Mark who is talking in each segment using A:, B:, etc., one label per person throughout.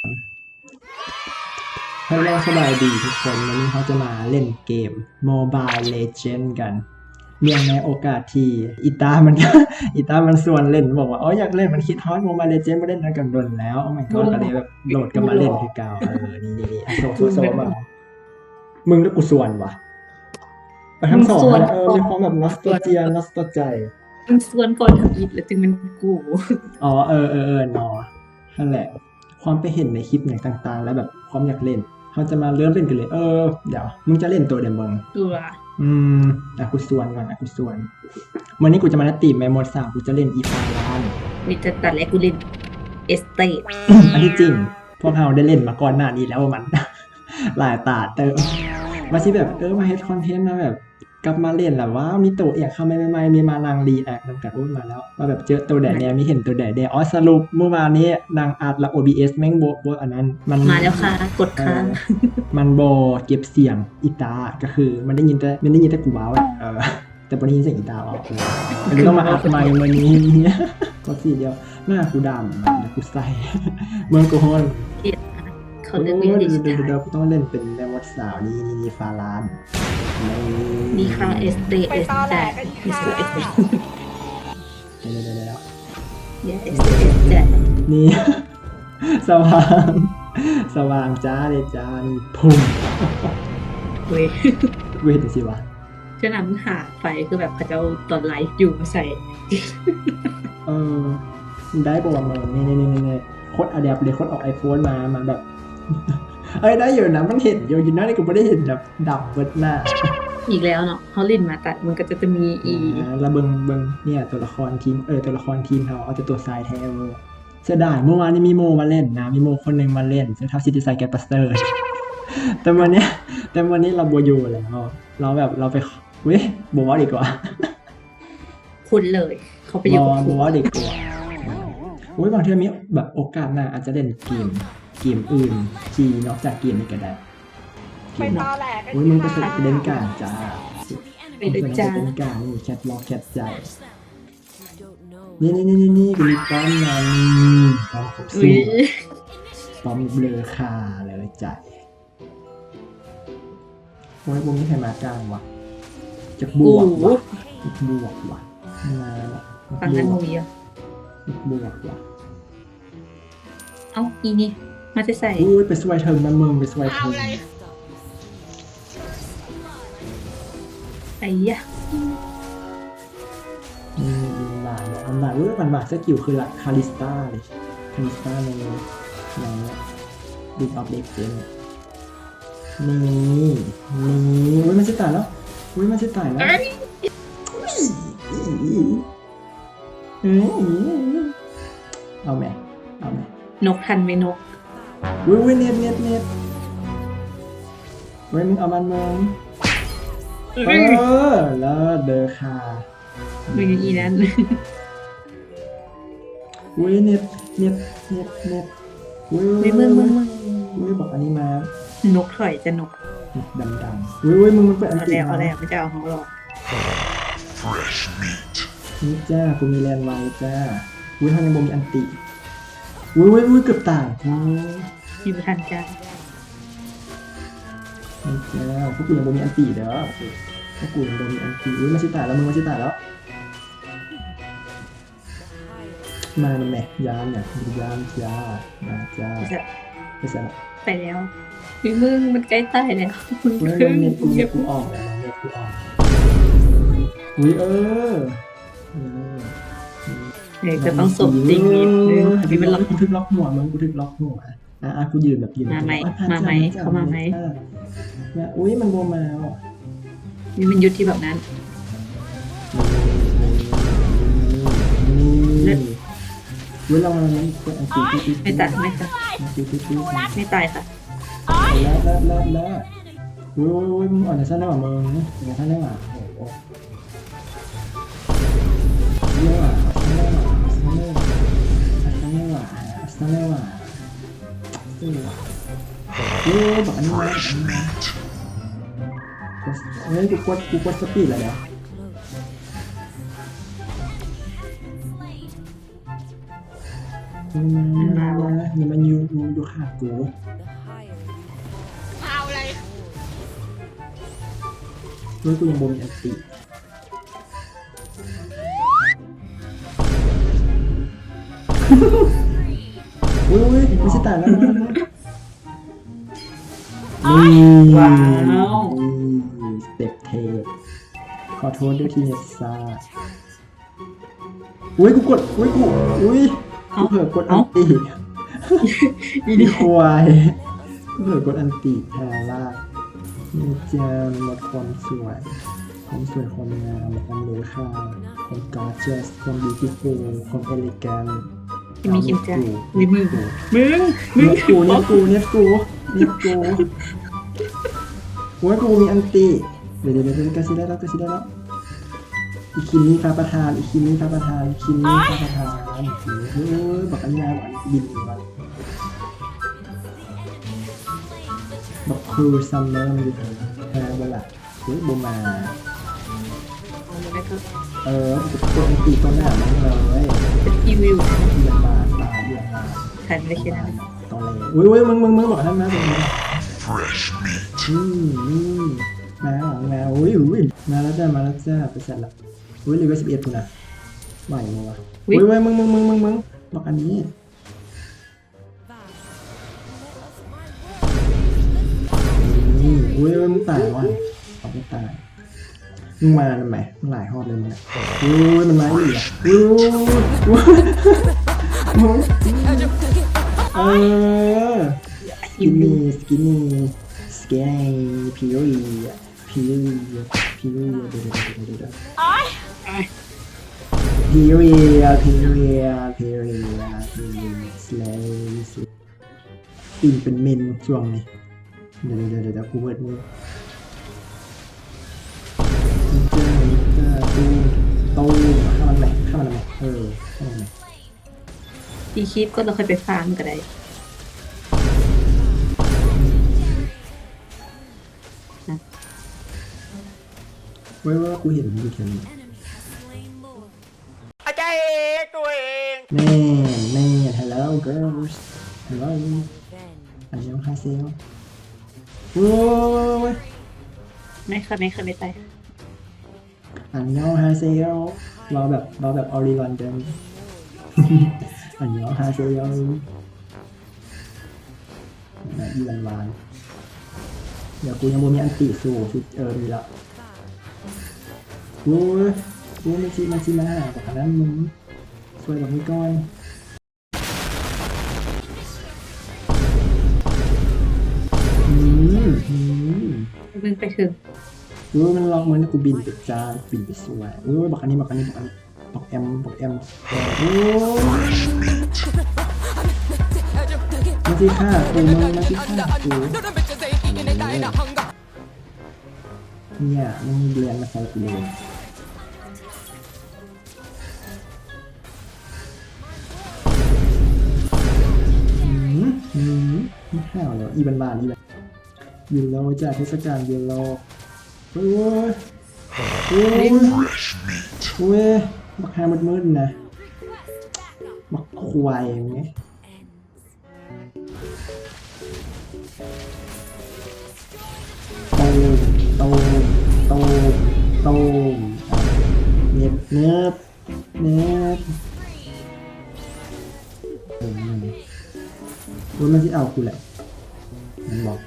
A: ฮัลโหลสบายดีทุกคนวันนี้เขาจะมาเล่นเกม Mobile Legends กันเนื่องในโอกาสที่อีตามัน อีตามันส่วนเล่นบอกว่าอ๋ออยากเล่นมันคิดฮอต Mobile Legends มาเล่นกันดนแล้วโอ้ my god ก็เลยแบบโหลดกันมาเล่นคือเก่านี่โซมามึงแล้วกูส่วนวะไปทั้งสองนะมีความแบบนอสตาเจียนอสตาใจ
B: มันส่วนก่อนทำอิฐแล้วจึงมันกู
A: อ๋อเนาะนั่นแหละความไปเห็นในคลิปอย่างต่างๆ แล้วแบบความอยากเล่นเขาจะมาเริ่มเล่นกันเลยเดี๋ยวมึงจะเล่นตัวเดมมึง
B: ตัว
A: กูส่วนก่อนกูส่วนวันนี้กูจะมาตีมแมมมดสามกูจะเล่นอีฟาลาน
B: มีแต่ตัดและกูเล่นเอสเตท
A: อันที่จริงพวกเราได้เล่นมาก่อนหน้านี้แล้วมัน หลายตาเติมมาที่แบบมาเฮ็ดคอนเทนต์นะแบบกลับมาเล่นแหละว่ามีตัวเอกเข้าไม่มีมานางรีแอคนำกันอุ้ยมาแล้วมาแบบเจอตัวแดดแดงมีเห็นตัวแดดแดงอ๋อสรุปเมื่อวานนี้นางอัดและ OBS แม่งโบอันนั้นมัน
B: มาแล้วค่ะกดค้าง
A: มันโบเก็บเสียงอีตาก็คือมันได้ยินแต่กูว้าวแต่วันนี้เสียงอีตาออกเลยต้องมาอัดใหม่วันนี้ก็สี่เดียวหน้ากูดำแล้วกูใส่เมืองกูโฮน
B: เขาเลือกเล่นดิจิตอล
A: เดี๋ยวต้องเล่นเป็นแม่มดสาวนี่ฟาลาน
B: มีค่ะเอสเตทเอสแจเอสเตท
A: เดี๋ยว
B: เอสเตทเอสแจ
A: นี่สว่างจ้าเลยจ้านี่พุ่ง
B: เว้ย
A: เห็นสิวะ
B: จะนำหาไฟคือแบบเขาจะเอาตอนไลฟ์อยู่มาใส่
A: ได้ป่าวมึงนี่โคตรอะแดปเลยโคตรออก iPhone มาแบบได้อยู่นะมันเห็นอยู่นะนี่กูไม่ได้เห็นแบบดับเบิดหน้า
B: อีกแล้วเนาะเขาลิ้นมาตัดมันก็จะมี
A: แล้วเบิงเนี่ยตัวละครทีมเขาเอาแต่ตัวทรายแท้เสียดายเมื่อวานนี้มีโมมาเล่นนะมีโมคนหนึ่งมาเล่นเซนทัสซิตี้ไซแกปสเตอร์แต่วันนี้เราบัวอยู่แล้วเราแบบเราไปบัวดีกว่า
B: คุณเลยเขาไปอยู่
A: บัวดีกว่าบางทีมีแบบโอกาสหน้าอาจจะเล่นเกมอื่นที่นอกจากเกมนี้ก็ได้
C: ไปตอแหลก
A: มึงไปเล่นการจ้า
B: ไปเล่น
A: การนี่แคทล็อกแคทใจนี่กูมีป้อมนะป้อมผมสู้ป้อมเบลอคาเลยใจวงนี้ใครมากลางวะจะบวกวะมา
B: ฟังกันมูยอ่ะ
A: บวกวะ
B: เอ้าอีนี่มาจะใส่
A: ไปสวยเถิงนะมึงไปสวยเถิง
B: ไอ้ยะ
A: มันมาสกิลคือละคาริสตาเลยคาริสตาในดิกออฟเด็กเจนนี่มันจะตายแล้วเอาไหม
B: นกทันไหมนก
A: เน็ตมึงเอามันมึงแล้วเดอคา
B: มีอีนั้น
A: เน็ตมึงบอกอันนี้มาน
B: กถอยจะนก
A: ดำมึงเปิดอันตี
B: เอาแล้วไม่จะเอาของเรา
A: นี่จ้ากูมีแรงไวจ้าทางในบมีอันตีเกือบตาย
B: มีประธานจ้า
A: นี่จ้าพวกกูยังบ่มีอันตีเด้อพวกกูยังบ่มีอันตีมาชิตายแล้วมึงมาชิตายแล้วมาแม่ยามเนี่ยยามจ้ามาจ้าไปซะ
B: ไปแล้วมึงมันใกล้ตายแล้ว
A: เน็ตกูออกแล้ว
B: จะต้องสมจริงนิดนึง
A: พี่มันกูถึกล็อกหัวมึงกูถึกล็อกหัวกูยืนแบบยืน
B: มาไหมเขามาไหม
A: มันโบมา
B: นี่มันยุทธที่แบบนั้น
A: เรา
B: ไม่ตายค่ะ
A: แล้วมึงอ่อนในสั้นได้หว่ามึงในสั้นได้หว่าบอกอันนี้มากูกดสปีดแล้ว อย่ามันอยู่ขากู
C: เอาอะไร
A: ด้วยกูยังบ่มีอันติอุ้ยไม่ใช่ตายแล้วนะนี่
B: ว้าว
A: สเต็ปเทปขอโทษด้วยที่เน็ตซ่าอุ้ยกูกดอุ้ยกูเผลอกดอันติอีควายกูเผลอกดอันติแพล่านี่จะหมดความสวยความงามความเลอค่าความ gorgeous ความ beautiful ความ elegant
B: ที่มีคิมจัง
A: นี่
B: มึง
A: เน็ตกูโอ้ยกูมีอันติเดี๋ยวกระซิได้แล้วอีคิมนี่ฟ้าประธานเฮ้ยบอกอันยาวบินมาบอกครูซัมเมอร์มันอยู่แพร่บละเฮ้ยบูมา
B: แล้วก็
A: กดอันติตัวหน้ามันเลย
B: เป็นอีวิว
A: เดือนมาตาเดือนมา
B: ทันไม่ใช่นั้น
A: ตอนเลยอุ้ยมึงบอกนั่นนะตรงนี้มาอุ้ยมาแล้วจ้าไปเสร็จละอุ้ยเลเวล11คุณนะไหวมั้วะอุ้ยมึงบอกอันนี้อุ้ยมึงตายวะเอาไม่ตายมึงมาทำไมมึงหลายรอบเลยมึงอ่ะอุ้ยมันมาอีกอ่ะสกินนี่พิวรีเดี๋ยวพิวรีสเลย์ปิ่นเป็นเมนช่วงนี้เดี๋ยวกูเวิร์ดนี่ตู้ข้ามันไหมข้ามันไหม
B: อีคลิปก็เราเคยไปฟาร์มก็ได้นะ
A: ไว้ว่ากูเห็นมันอยู่แถวนี้
C: อาจารย์ตัวเอง
A: แม่ hello girls hello อันยองฮาเซลโอ้ย
B: ไม่เคยไม่ไป
A: อันยองฮาเซลเราแบบออริลอนเดิม อันยองฮาเซลอีหวานเดี๋ยวกูยังบ่มีอันติสู่มีละกูมันชิมาแบบนั้นมึงสวยแบบนี้ก้อย
B: มึงไปถึง
A: มันลองเหมือนกูบินไปจ้าบินไปสวยบอกอันนี้บอกแอมมาที่ข้ากูมาที่ข้ากูเนี่ยมึงเรียนมาใส่กูเลยไม่ข้าวเลยอีบานยูโรจ้าเทศกาลยูโรโอ้ยบักฮามืดนะบักควายอย่างเงี้ยโตเน็บมันที่เอากูแหละมันบอก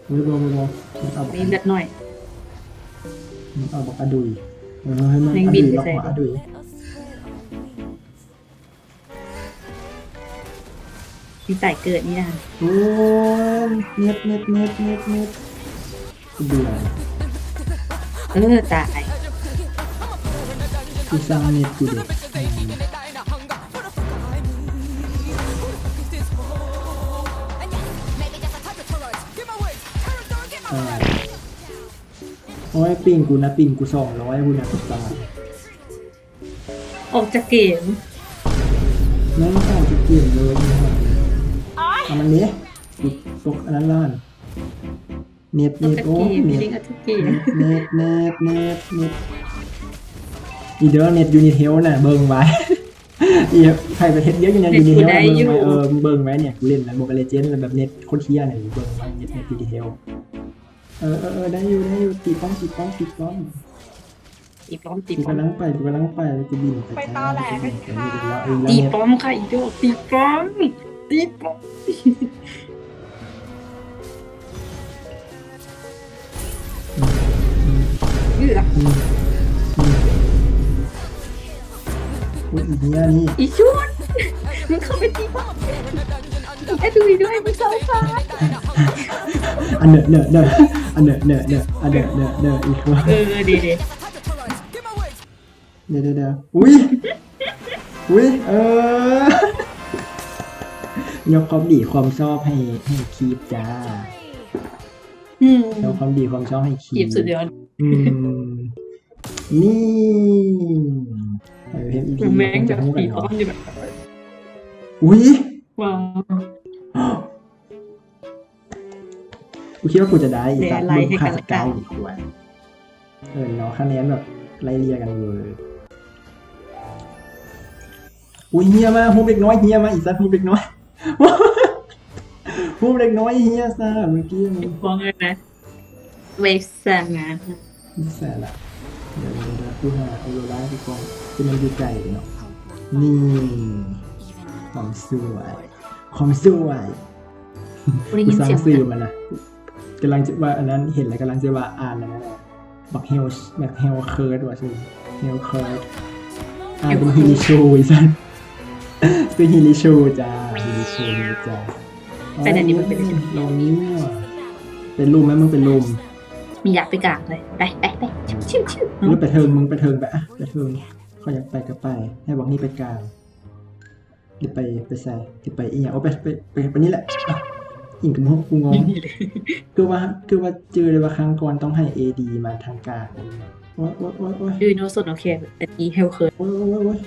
A: มันเอาบอก
B: มีเล็กหน่อย
A: มันเอาบอกอดุยให้มันอดุยบอกว่าอดุย
B: มีไต่เกิดนี่นะ
A: โอ้ยเน็ตกูเบื่อ
B: ตาย
A: กูสร้างเน็ตกูเด็กโอ้ยปิงกู200กูนะตาย
B: ออกจากเกม
A: นั่งออกจะเกี่ยงเลยเอามันนี้กูตกอันนั้นล้านเน็ต
B: ออกจาก
A: โอ้
B: เกม
A: เน็ต
B: ลิงออกจากเกม
A: เน็ตอีเดอร์เน็ตยูนิเทลน่ะเบิ่งไว้ อีใครประเทศเยอะยังอยู่ดีเทลมึงเบิ่งไหมเนี่ยกูเล่นนะโมบายเลเจนด์แบบเน็ตโคตรเที่ยเนี่ยมึงเบิ่งไหมเน็ตอยู่ดีเทลได้อยู่ตีป้อม
B: อีกล้อมติด
A: กู
B: ป้อม
A: กำลังไปกูบิน
C: ไปตอแหลกันค่ะ
B: ตีป้อมค่ะอีโดตีป้อมตีป้อมเอือ
A: อุ้ยอีเนี่ยนี่
B: อีชุดมึงเข้าไปตีป้อมแค่ดูด้วยมึงเศร้าฟ้า
A: อันเนอะอันเนอะอีกว่า
B: ดี
A: เดี๋ยวอุ้ยยกความดีความชอบให้คีบจ้า ยกความดีความชอบให้คี
B: หยิบสุดยอด
A: นี่เห็นอีพี
B: แม่ง
A: จะ
B: แบบ
A: พูดกั
B: ตี
A: น
B: ป้อ
A: เนาะ
B: มอยู่แบบ
A: อุ้ย
B: ว้าว
A: กูคิดว่ากูจะได้อีกสักมึงขาดสกายอีกด้วยเนาะคะแนนแบบไล่เรียกันเลยอุ้ยเฮียมาฮูบเด็กน้อยเฮียมาอีสัตว์ฮูบเด็กน้อยฮูบเด็กน้อยเฮียซะเมื่อกี้มึง
B: ฟ้องเลยนะเวฟแซงงาน
A: นี่แสละเดี๋ยวกูหาเอาโลล่าที่กองจะมันอยู่ไกลเนาะนี่ความสวย
B: ได้
A: กู
B: ยิน
A: สร้าง
B: เสียง
A: สื่อมันนะกำลังจะว่าอันนั้นเห็นแล้วกำลังจะว่าอ่านแล้วนะบักเฮลเคิร์ดว่ะชื่อเฮลเคิร์ดอ่านเป็นฮิลิชูอีสันเป็นฮิลิชูจ้า
B: แต่เดี๋ยวนี้มันเป็น
A: ลงนี้ว่ะเป็นรูมไหมมึงเป็นรูม
B: มีอยากไปกลางเลยไปชิว
A: หรือไปเทิงมึงไปเทิงไปอ่ะไปเทิงเขาอยากไปก็ไปให้บอกนี่ไปกลางหรือไปใส่หรือไปอีกอย่างโอ้ไปนี่แหละอ่ะอิงกับมึงกูงง
B: นี่เลย
A: คือว่าเจอเลยว่าครั้งก่อนต้องให้ AD มาทางกลางโอ้ย
B: ดูโนสดโอเคแต่ดีเฮลเคิร์ด
A: โอ้ย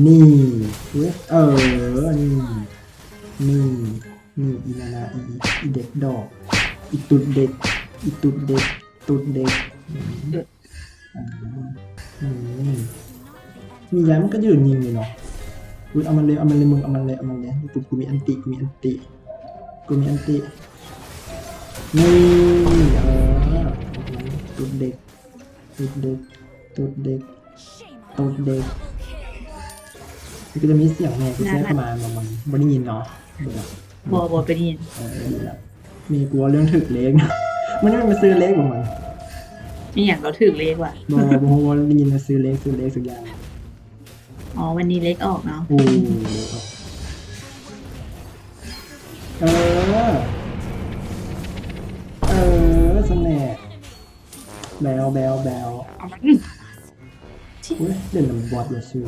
A: นี่เว้ยนี่อีนานาอีเด็กดอกอีตุดเด็กมีย้ายมันก็ยืนยิงเลยเนาะอุ้ยเอามันเลยมึงเอามันเลยกูมีอันตินี่ตุดเด็กมันก็จะมีเสียงแม่ที่แทรกเข้ามามันไม่ได้ยินเนาะเดี๋ยว
B: บอไปนี่
A: ดีแล้วมีกลัวเรื่องถึกเล็ก มันไม่มาซื้อเล็กของมัน
B: นี่อย่างเราถือเลขว่ะ
A: บอได้ยินมาซื้อเล็กสักอย่าง
B: อ๋อวันนี้เล็กออกเนาะ
A: โอ้สแน็คแบลอุ้ยเล่นน้ำบอสเลยชื่อ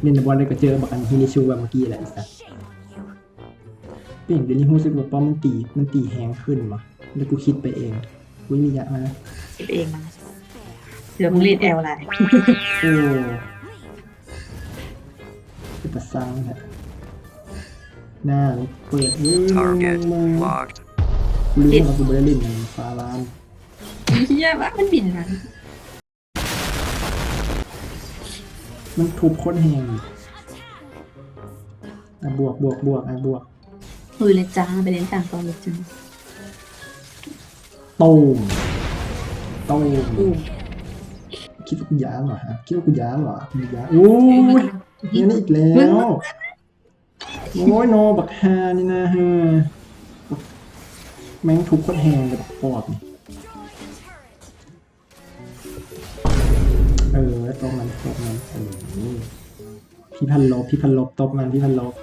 A: เล่นน้ำบอสเลยก็เจอบักอันฮินิชูแบบเมื่อกี้แหละสัสเปลี่ยนเดี๋ยวนี้รู้สึกว่าป้อมมันตีแหงขึ้นว่ะแล้วกูคิดไปเองอุ้ยมียะมา
B: คิดเองมาเดี๋ยวมึงรีดแอลอะไร
A: โอ้เป็นประซังฮะหน้าเปิดมึง
D: Locked.
A: กูรู้ว่ากูไม่ได้เล่นฟาลาน
B: เฮียว่ามันบินนะ
A: มันทุบโคตรแหงบวก
B: ลุยเลยจ้าไปเล่นกลางตอนเลยจ้า
A: ตูม
B: อู้
A: คิดว่ากูย้างเหรอฮะคิดว่ากูย้างเหรอมีย้างโอ้ยเนี่ยนี่อีกแล้วโอ้ยโนบักฮานี่นะฮะแม่งทุบโคตรแหงเลยบักปอบนี่ตบมันพี่พันลบตบมันพี่พันลบ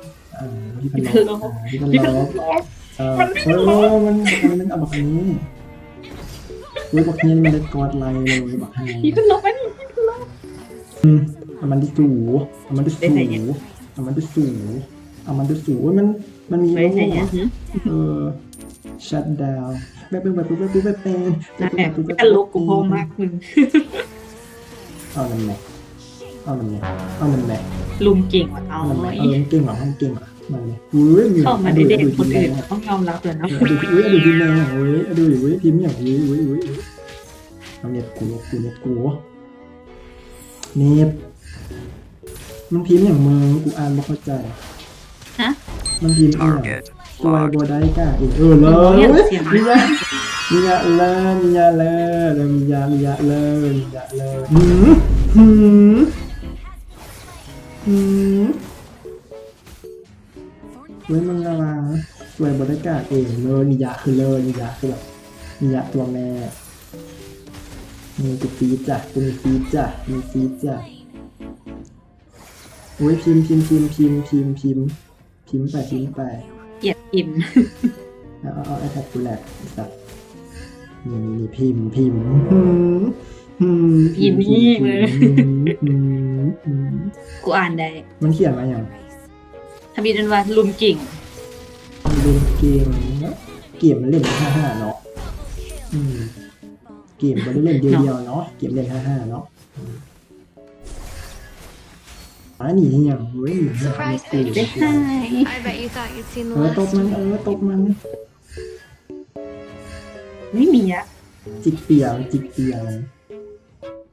A: มันเอาแบบนี้เว้ยบอกนี้มันเลยกอดไลเลยบอกให้
B: พี่ขึ้นลบอันนี้พี่ขึ้นลบ
A: เอามันดิสูเอามันดิสูมันมี
B: ไปไหนอ่ะ
A: ชัดดาวแบบเป็น
B: นั่นแหละพี่กันลบกูพองมากมึง
A: เอานั่นแหละ
B: ลุมเก่งว่ะเอา
A: มันแห
B: ไว้
A: ละเก่งหรอมันเก่งหรอมันเลยอุ้ย
B: เข้ามาได้เด็กคนอื่นต้องยอมรับเลยเนาะ
A: ดูทีแม่ดูทีมอย่างอุ้ย เอาเน็ตกูเน็ตมันพิมพ์อย่างมึงกูอ่านไม่เข้าใจ
B: ฮะ
A: มันพิมพ์อย่างตัวโบได้ก้าอีกเลยมียาเลยเว้ยมึงระวังตัวโบได้ก้าเองเลยมียาคือแบบมียาตัวแม่มีกูฟีดจ้ะมีฟีดจ้ะโอ้ยพิมพ์ไป
B: เกลียดอิ่ม
A: เอาไอแพดกูแหลกไอ้สัสนี่พิมพ์
B: พิมพ์นี่เลย กูอ่านได้
A: มันเขียนมาอย่าง
B: ทำบีดันว่าลุมกิ่ง
A: มันดูเกมนะเกมมันเล่น55เนาะเกมมันได้เล่นเดียวๆเนาะเกมเล่น55เนาะหนีอย่างเว้ย
D: Surprise
A: กู
B: ได้ให้
D: I bet you thought you'd seen the
A: ตบ
D: last
A: มัน
D: one.
A: ตบมัน
B: ไม่มีอะ
A: จิกเปีย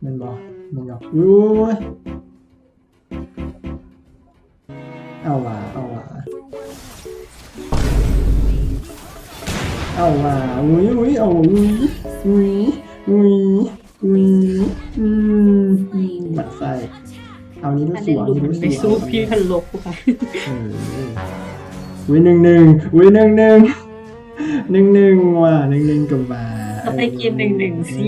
A: มันบอกโอ้ยเอาว่ะอุ้ยเอาอุ้ยหมัดใส่เอานี้รู้
B: อัน
A: สึ
B: นี้
A: ก
B: ลุมไปสู้พี่พันลบกูค่ะ
A: อุ้ย1-1ว่ะ1-1กับมา
B: เราไปเกม1-1สิ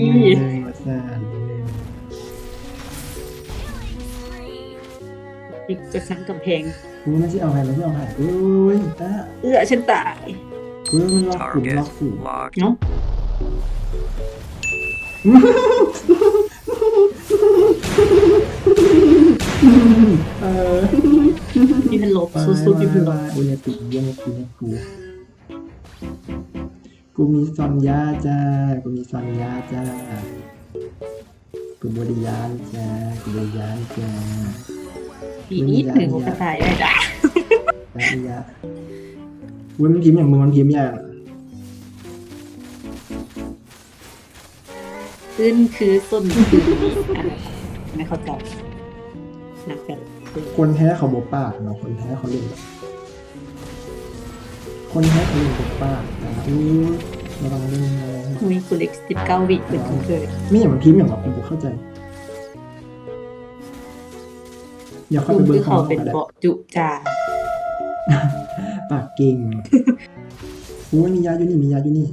B: อีกจะสั่งกำแพง
A: กูไม่ใช่เอาใครอุ้ยตา
B: ฉันตาย
A: อุ้ยมันล็อกกลุ่ม
B: เนาะ พี่พันลบสู้ๆพี่พันลบ
A: กูเนี่ยติดกูมีซอนยาจ้ากูบริยานจ้า
B: ปีนี้หนึ่งกระต่ายได้ด่า
A: ยาอุ้ยมันพิมพ์อย่างมึงมันพิมพ์อย่าง
B: ขึ้นคือส้นคืออะไรไม่เข้าใจนักกัน
A: คนแท้เขาบอกปากเนาะคนแท้เขาเล่นบปากนะระวังเรื่องอะไร
B: มีกูเล็ก19 วิเป็นคุ้นเคย
A: ไม่อย่างมันพิมพ์อย่างแบบกูเข้าใจอย่าค่อย
B: คุ
A: ไป
B: ณ
A: เบิ
B: คื
A: ร์
B: อเขาเป็น
A: ได้
B: เบาะจุจา
A: ปากเก่งอุ้ยมียาอยู่นี่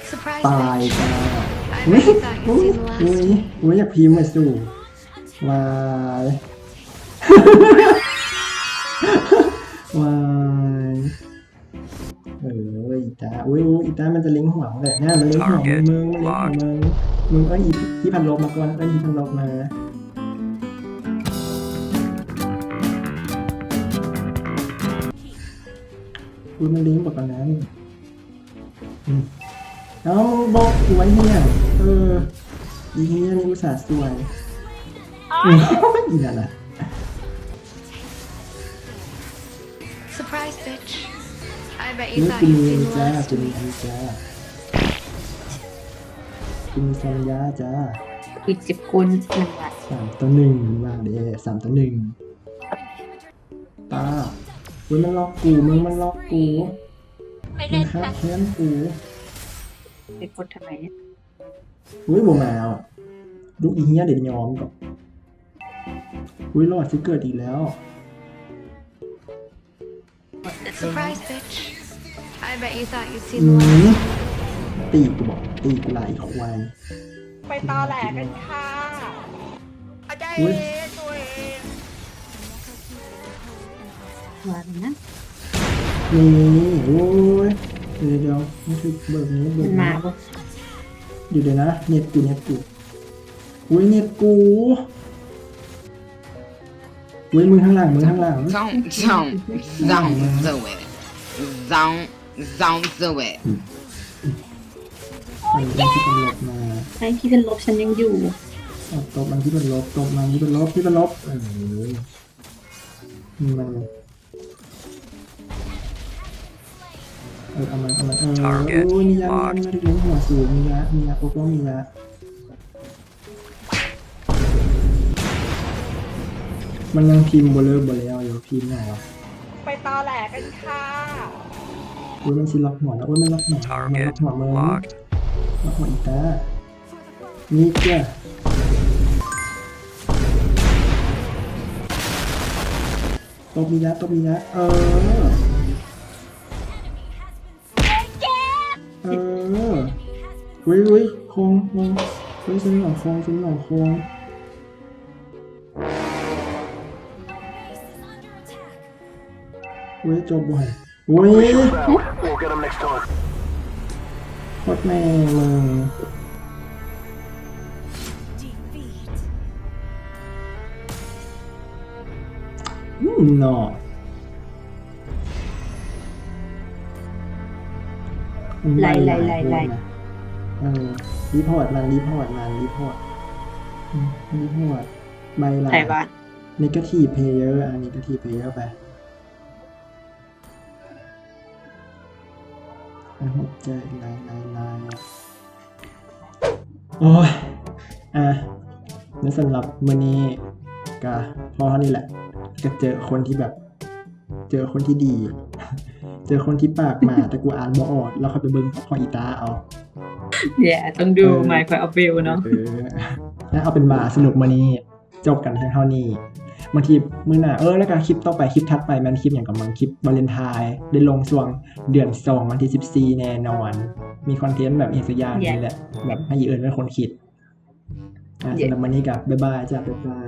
D: Surprise
A: ตาย
D: bitch.
A: จ้า
D: I
A: อุ้ย
D: bet you thought you'd seen the last one.
A: อยากพิมพ์มาสู่วาย อีตาอีตามันจะเล็งหัวแหละมันเล็งหัวมึงก็อีที่พันลบมาก่อนที่พันลบมามันเล็งบอกกันนั้นเอาบอกกูไว้เนี่ยอีเฮียนี่อุตส่าห์สวยอีนั่นน่ะ
D: Surprise bitch. I bet
A: นี่
D: you thought
A: กู
D: you'd
A: มี
D: seen the
A: จ้า
D: last
A: กูมี
D: one.
A: สัญญาจ้า
B: อีก10 คนหนึ่งวัน
A: 3-1ว่าเด้3-1ป้ามันล็อกกูมันล็อกกูมันฆ่าแค้นกู
B: ไปกดทำไมเนี่ย
A: บ่มาดูอีเหี้ยเดี๋ยวยอมก่อนรอดสิเกิดอีกแล้ว
D: Surprise bitch. I bet you thought you'd
A: อื
D: seen the
A: ม
D: last
A: ตีกูลายควาย
C: ไปตอแหลกันค่ะอาจารย์
A: อุ๊ย
C: ตัวเอง
B: ว่าเลยนะ
A: นี่โอ้ยเดี๋ยวนี่คือเบิกนี้
B: มันมาปะ
A: อยู่เดี๋ยวนะเน็ตกูเน็ตกูเน็ตกูมึงข้างหลัง
E: Don't do it. Don't do it.
A: มันที่เป็นลบมา
B: ให้พี่เป็นลบฉันยังอยู่
A: ตบมันที่เป็นลบมัน เอามันโอ้ยมียาไม่ได้เลี้ยงหัวสูงมียาโปโป้มียามันยังพิมพ์บ่เลิกบ่แล้วอยู่พิมพ์ไหนวะ
C: ไปตอแหลกันค่ะ
A: อุ้ยมันสิล็อกหัวแล้วอุ้ยมันล็อกหัวมันล็อกหัวมึงล็อกหัวอีตานี่เจ้าตบมียาอุ้ยโคงอุ้ยซื้อหนองโคงอุ้ยจบบ่อยอุ้ย
F: We'll get them next time.
A: โคตรแม่มึงหนอ
B: ไล่
A: รีพอร์ตใบลา
B: ใครบ้าน
A: negative player negative player ไปหัวใจลายโอ้ยแล้วสำหรับมื้อนี้ก็พอเท่านี้แหละก็เจอคนที่ดี เจอคนที่ปากมาแต่กูอ่านบ่ออกแล้วเขาไปเบิ่งพออีตาเอา
B: เนี่ยต้องดูไมค์คอยเอาเบลเนาะ
A: แล้วเอาเป็นว่าสนุกมื้อนี้จบกันเพียงเท่านี้บางทีมื้อหน้าแล้วก็คลิปต่อไปคลิปถัดไปมันคลิปอย่างกับมันคลิปวาเลนไทน์ได้ลงช่วงเดือน2วันที่14แน่นอนมีคอนเทนต์แบบอีกสักอย่างนี่แหละแบบให้อีเอิญเป็นคนคิดสำหรับวันนี้กับบ๊ายบายจ้ะบ๊ายบาย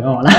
A: อ๋อละ